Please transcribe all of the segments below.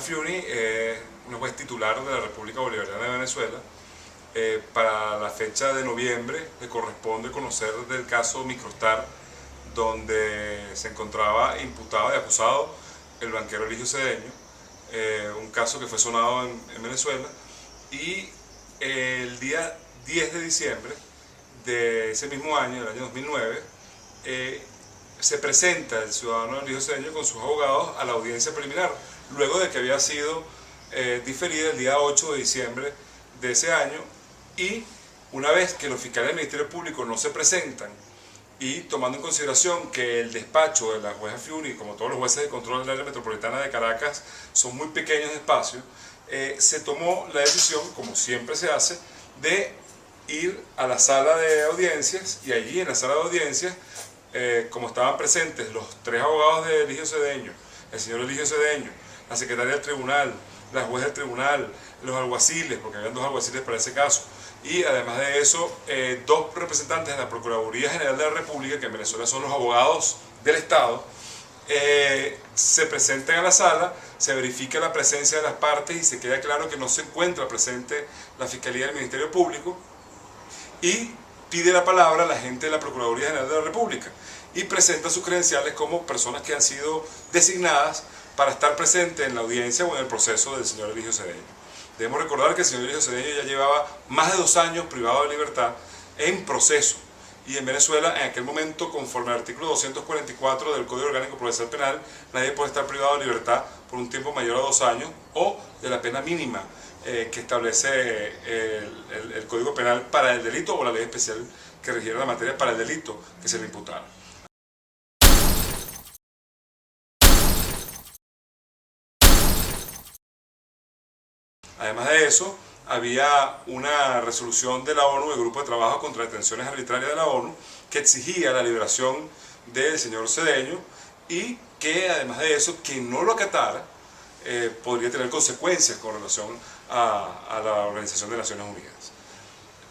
jueza Fiuni es una juez titular de la República Bolivariana de Venezuela. Para la fecha de noviembre le corresponde conocer del caso Microstar, donde se encontraba imputado y acusado el banquero Eligio Cedeño, un caso que fue sonado en Venezuela, y el día 10 de diciembre de ese mismo año, del año 2009, se presenta el ciudadano Eligio Cedeño con sus abogados a la audiencia preliminar, luego de que había sido diferida el día 8 de diciembre de ese año, y una vez que los fiscales del Ministerio Público no se presentan, y tomando en consideración que el despacho de la jueza Fiuni, como todos los jueces de control del área metropolitana de Caracas, son muy pequeños de espacio, se tomó la decisión, como siempre se hace, de ir a la sala de audiencias, y allí en la sala de audiencias, como estaban presentes los tres abogados de Eligio Cedeño, el señor Eligio Cedeño, la secretaria del tribunal, la juez del tribunal, los alguaciles, porque habían dos alguaciles para ese caso, y además de eso, dos representantes de la Procuraduría General de la República, que en Venezuela son los abogados del Estado, se presentan a la sala, se verifica la presencia de las partes y se queda claro que no se encuentra presente la Fiscalía del Ministerio Público, y pide la palabra a la gente de la Procuraduría General de la República y presenta sus credenciales como personas que han sido designadas para estar presentes en la audiencia o en el proceso del señor Eligio Cedeño. Debemos recordar que el señor Eligio Cedeño ya llevaba más de 2 años privado de libertad en proceso, y en Venezuela en aquel momento, conforme al artículo 244 del Código Orgánico Procesal Penal, nadie puede estar privado de libertad por un tiempo mayor a 2 años o de la pena mínima que establece el Código Penal para el delito o la ley especial que regiera la materia para el delito que se le imputara. Además de eso, había una resolución de la ONU, el Grupo de Trabajo contra Detenciones Arbitrarias de la ONU, que exigía la liberación del señor Cedeño, y que además de eso, quien no lo acatara, podría tener consecuencias con relación a la Organización de Naciones Unidas.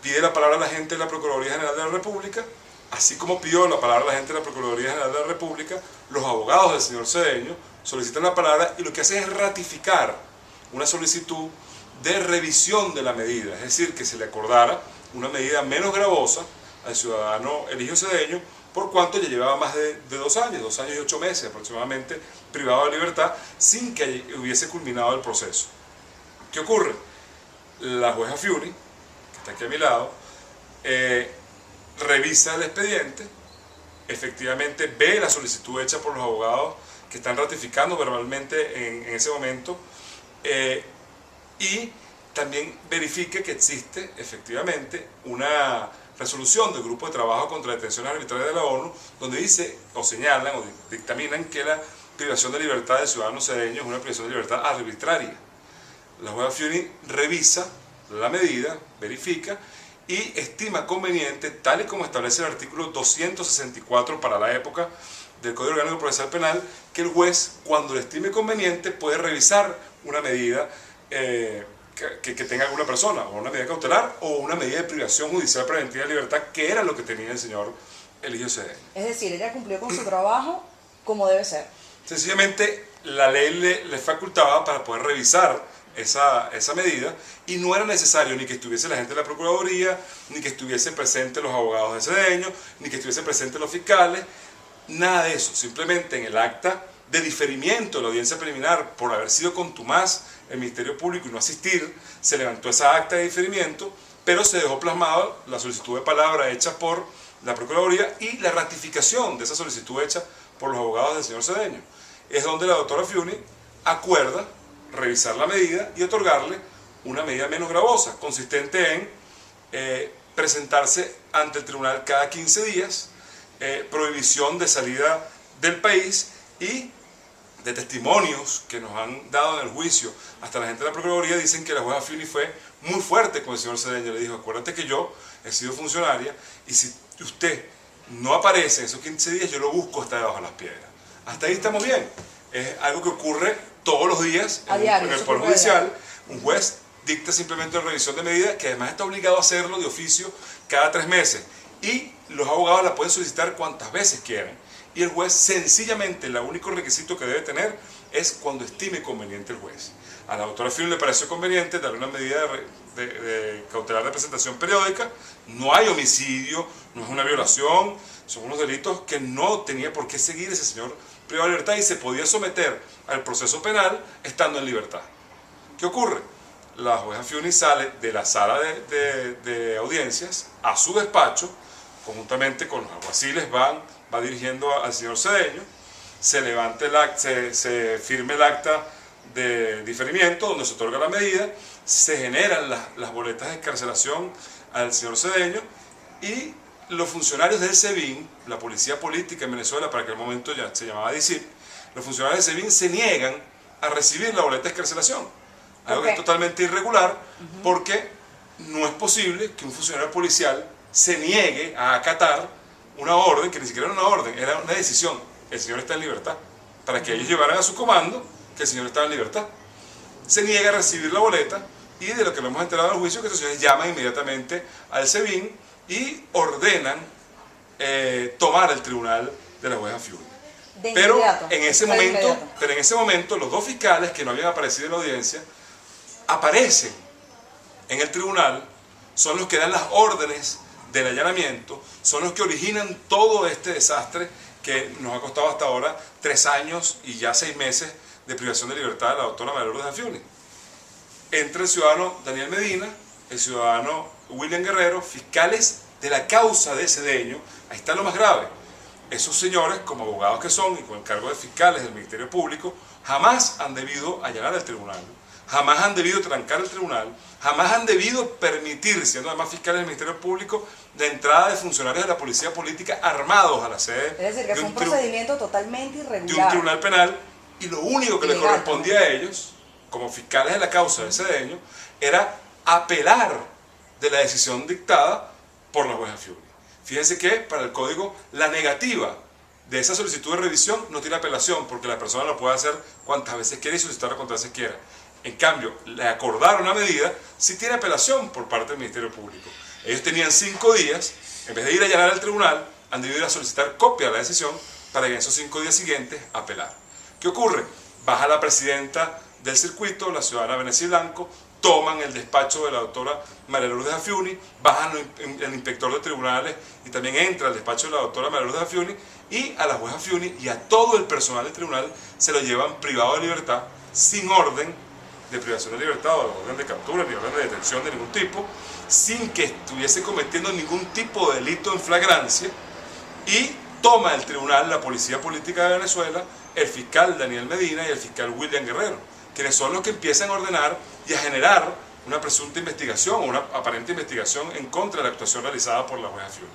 Pide la palabra a la gente de la Procuraduría General de la República, así como pidió la palabra a la gente de la Procuraduría General de la República, los abogados del señor Cedeño solicitan la palabra y lo que hacen es ratificar una solicitud de revisión de la medida, es decir, que se le acordara una medida menos gravosa al ciudadano Eligio Cedeño, por cuanto ya llevaba más de 2 años, 2 años y 8 meses aproximadamente, privado de libertad, sin que hubiese culminado el proceso. ¿Qué ocurre? La jueza Fiuni, que está aquí a mi lado, revisa el expediente, efectivamente ve la solicitud hecha por los abogados que están ratificando verbalmente en ese momento, y también verifica que existe efectivamente una resolución del Grupo de Trabajo contra Detenciones Arbitrarias de la ONU, donde dice, o señalan, o dictaminan que la privación de libertad del ciudadano cedeño es una privación de libertad arbitraria. La jueza Fiuni revisa la medida, verifica y estima conveniente, tal y como establece el artículo 264 para la época del Código Orgánico Procesal Penal, que el juez, cuando le estime conveniente, puede revisar una medida que tenga alguna persona, o una medida cautelar o una medida de privación judicial preventiva de libertad, que era lo que tenía el señor Eligio Cedeño. Es decir, ella cumplió con su trabajo como debe ser. Sencillamente la ley le facultaba para poder revisar esa medida, y no era necesario ni que estuviese la gente de la Procuraduría, ni que estuviesen presentes los abogados de Cedeño, ni que estuviesen presentes los fiscales, nada de eso. Simplemente en el acta de diferimiento de la audiencia preliminar, por haber sido contumaz el Ministerio Público y no asistir, se levantó esa acta de diferimiento, pero se dejó plasmado la solicitud de palabra hecha por la Procuraduría y la ratificación de esa solicitud hecha por los abogados del señor Cedeño. Es donde la doctora Fiuni acuerda revisar la medida y otorgarle una medida menos gravosa, consistente en presentarse ante el tribunal cada 15 días, prohibición de salida del país, y de testimonios que nos han dado en el juicio, hasta la gente de la Procuraduría dicen que la jueza Fiuni fue muy fuerte con el señor Cedeño. Le dijo, acuérdate que yo he sido funcionaria, y si usted no aparece en esos 15 días, yo lo busco hasta debajo de las piedras. Hasta ahí estamos bien. Es algo que ocurre todos los días en el Poder Judicial. Un juez dicta simplemente una revisión de medidas, que además está obligado a hacerlo de oficio cada 3 meses, y los abogados la pueden solicitar cuantas veces quieran. Y el juez sencillamente, el único requisito que debe tener es cuando estime conveniente el juez. A la doctora Fiuni le pareció conveniente darle una medida de cautelar de presentación periódica. No hay homicidio, no es una violación, son unos delitos que no tenía por qué seguir ese señor privado de libertad y se podía someter al proceso penal estando en libertad. ¿Qué ocurre? La jueza Fiuni sale de la sala de audiencias a su despacho, conjuntamente con los alguaciles va dirigiendo al señor Cedeño, se levanta se firme el acta de diferimiento donde se otorga la medida, se generan las boletas de excarcelación al señor Cedeño y los funcionarios del SEBIN, la policía política en Venezuela, para aquel momento ya se llamaba DICIP, los funcionarios del SEBIN se niegan a recibir la boleta de excarcelación, algo que es totalmente irregular porque no es posible que un funcionario policial se niegue a acatar una orden, que ni siquiera era una orden, era una decisión. El señor está en libertad, para que ellos llevaran a su comando que el señor estaba en libertad. Se niega a recibir la boleta y de lo que nos hemos enterado en el juicio, que estos señores llaman inmediatamente al SEBIN y ordenan tomar el tribunal de la jueza Fiuni. Pero en ese momento los dos fiscales que no habían aparecido en la audiencia aparecen en el tribunal, son los que dan las órdenes del allanamiento, son los que originan todo este desastre que nos ha costado hasta ahora 3 años y ya 6 meses de privación de libertad de la doctora María Lourdes Fiuni. Entre el ciudadano Daniel Medina, el ciudadano William Guerrero, fiscales de la causa de Cedeño. Ahí está lo más grave. Esos señores, como abogados que son y con el cargo de fiscales del Ministerio Público, jamás han debido allanar el tribunal, jamás han debido trancar el tribunal, jamás han debido permitir, siendo además fiscales del Ministerio Público, la entrada de funcionarios de la policía política armados a la sede. Es decir, que fue un procedimiento totalmente irregular. De un tribunal penal, y lo único que les correspondía a ellos, como fiscales de la causa del Cedeño, era apelar de la decisión dictada por la jueza Fiuni. Fíjense que para el código la negativa de esa solicitud de revisión no tiene apelación, porque la persona lo puede hacer cuantas veces quiera y solicitarla cuantas veces quiera. En cambio, le acordaron una medida, sí tiene apelación por parte del Ministerio Público. Ellos tenían 5 días, en vez de ir a allanar al tribunal, han debido ir a solicitar copia de la decisión para que en esos 5 días siguientes apelar. ¿Qué ocurre? Baja la presidenta del circuito, la ciudadana Venecia Blanco, toman el despacho de la doctora María Lourdes Fiuni, bajan el inspector de tribunales y también entra al despacho de la doctora María Lourdes Fiuni y a la jueza Fiuni y a todo el personal del tribunal se lo llevan privado de libertad sin orden de privación de libertad o de orden de captura ni orden de detención de ningún tipo, sin que estuviese cometiendo ningún tipo de delito en flagrancia, y toma el tribunal la Policía Política de Venezuela, el fiscal Daniel Medina y el fiscal William Guerrero, quienes son los que empiezan a ordenar y a generar una presunta investigación o una aparente investigación en contra de la actuación realizada por la jueza Fiuni.